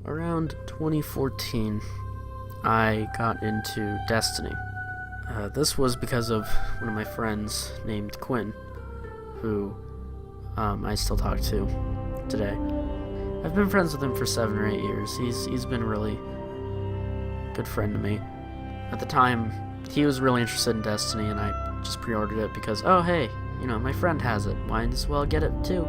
Around 2014, I got into Destiny. This was because of one of my friends named Quinn, who I still talk to today. I've been friends with him for 7 or 8 years. He's been a really good friend to me. At the time, he was really interested in Destiny, and I just pre-ordered it because, oh hey, my friend has it. Might as well get it too.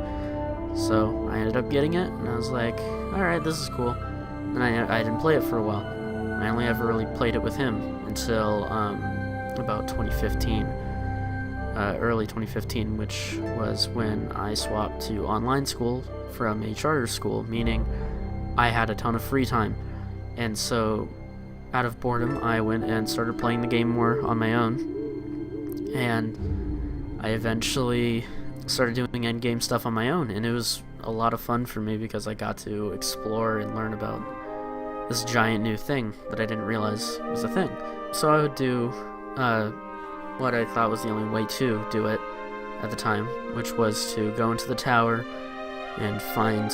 So I ended up getting it, and I was like, alright, this is cool. And I didn't play it for a while. I only ever really played it with him until about 2015. Early 2015, which was when I swapped to online school from a charter school, meaning I had a ton of free time. And so, out of boredom, I went and started playing the game more on my own. And I eventually started doing endgame stuff on my own, and it was a lot of fun for me because I got to explore and learn about this giant new thing that I didn't realize was a thing. So I would do what I thought was the only way to do it at the time, which was to go into the tower and find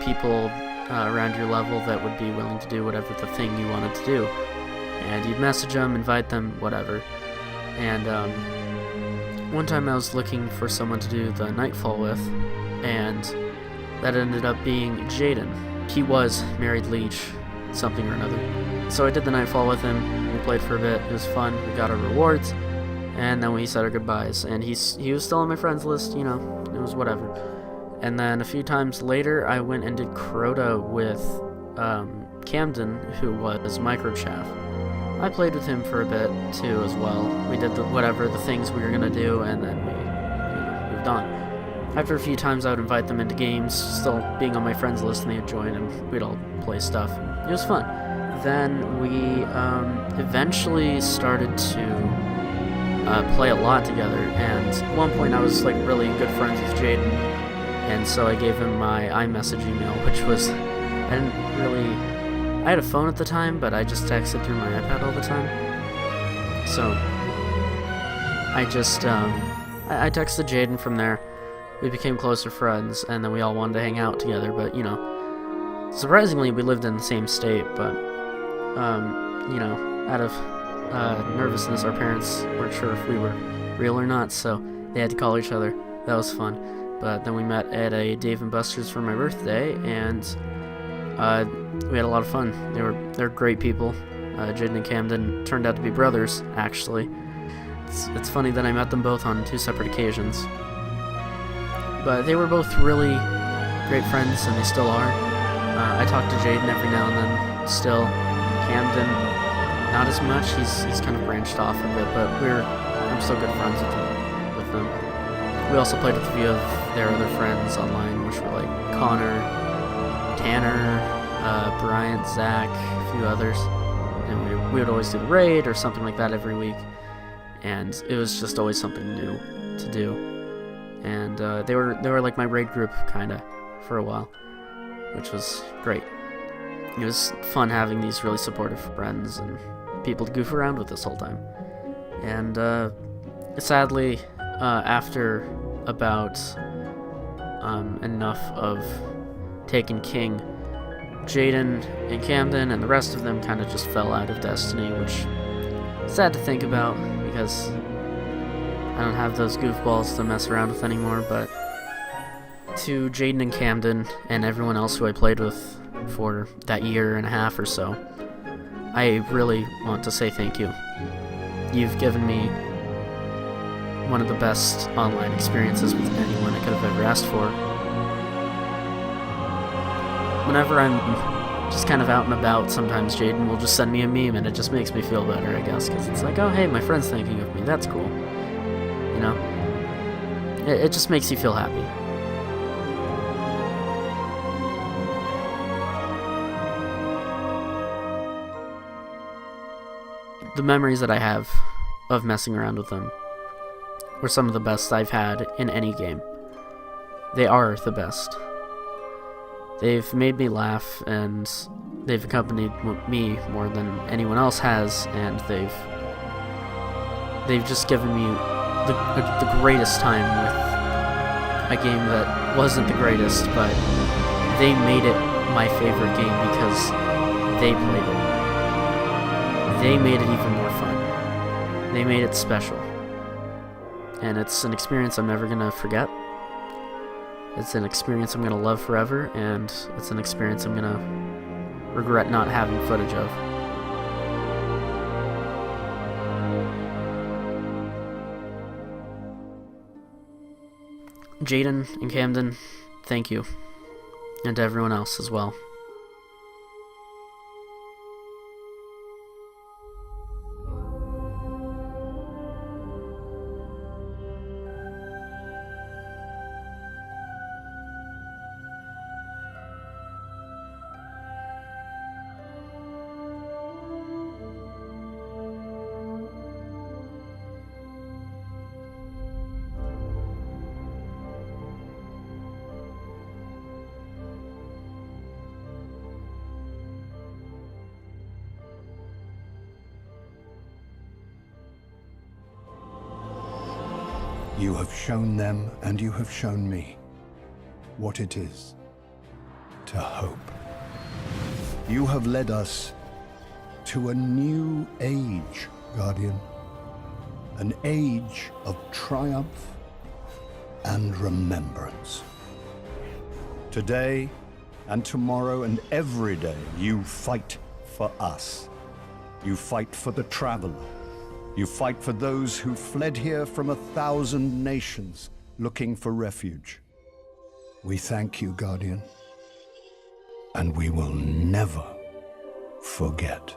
people around your level that would be willing to do whatever the thing you wanted to do. And you'd message them, invite them, whatever. And one time I was looking for someone to do the Nightfall with, and that ended up being Jaden. He was Married Leech, something or another. So I did the Nightfall with him, we played for a bit, it was fun, we got our rewards, and then we said our goodbyes, and he was still on my friends list, it was whatever. And then a few times later, I went and did Crota with Camden, who was Microchaff. I played with him for a bit, too, as well. We did the things we were gonna do, and then we, moved on. After a few times, I would invite them into games, still being on my friends list, and they'd join, and we'd all play stuff. It was fun. Then we eventually started to play a lot together, and at one point I was really good friends with Jaden, and so I gave him my iMessage email, which was, I had a phone at the time, but I just texted through my iPad all the time. So I just I texted Jaden from there. We became closer friends, and then we all wanted to hang out together, but surprisingly we lived in the same state, but out of nervousness, our parents weren't sure if we were real or not, so they had to call each other. That was fun. But then we met at a Dave & Buster's for my birthday, and we had a lot of fun. They're great people. Jaden and Camden turned out to be brothers, actually. It's funny that I met them both on 2 separate occasions. But they were both really great friends, and they still are. I talk to Jaden every now and then, still. Camden, not as much. He's kind of branched off a bit, but I'm still good friends with them. We also played with a few of their other friends online, which were like Connor, Tanner, Bryant, Zach, a few others. And we would always do the raid or something like that every week. And it was just always something new to do. And they were like my raid group, kinda, for a while, which was great. It was fun having these really supportive friends and people to goof around with this whole time. And sadly, after about enough of Taken King, Jaden and Camden and the rest of them kind of just fell out of Destiny, which is sad to think about because I don't have those goofballs to mess around with anymore. But to Jaden and Camden and everyone else who I played with for that year and a half or so, I really want to say thank you. You've given me one of the best online experiences with anyone I could have ever asked for. Whenever I'm just kind of out and about, sometimes Jaden will just send me a meme, and it just makes me feel better, I guess, because it's like, oh hey, my friend's thinking of me, that's cool. It just makes you feel happy. The memories that I have of messing around with them were some of the best I've had in any game. They are the best. They've made me laugh, and they've accompanied me more than anyone else has, and they've just given me the greatest time with a game that wasn't the greatest, but they made it my favorite game because they played it. They made it even more fun. They made it special. And it's an experience I'm never gonna forget. It's an experience I'm gonna love forever, and it's an experience I'm gonna regret not having footage of. Jaden and Camden, thank you. And to everyone else as well. You have shown them, and you have shown me, what it is to hope. You have led us to a new age, Guardian. An age of triumph and remembrance. Today and tomorrow and every day, you fight for us. You fight for the traveler. You fight for those who fled here from 1,000 nations looking for refuge. We thank you, Guardian, and we will never forget.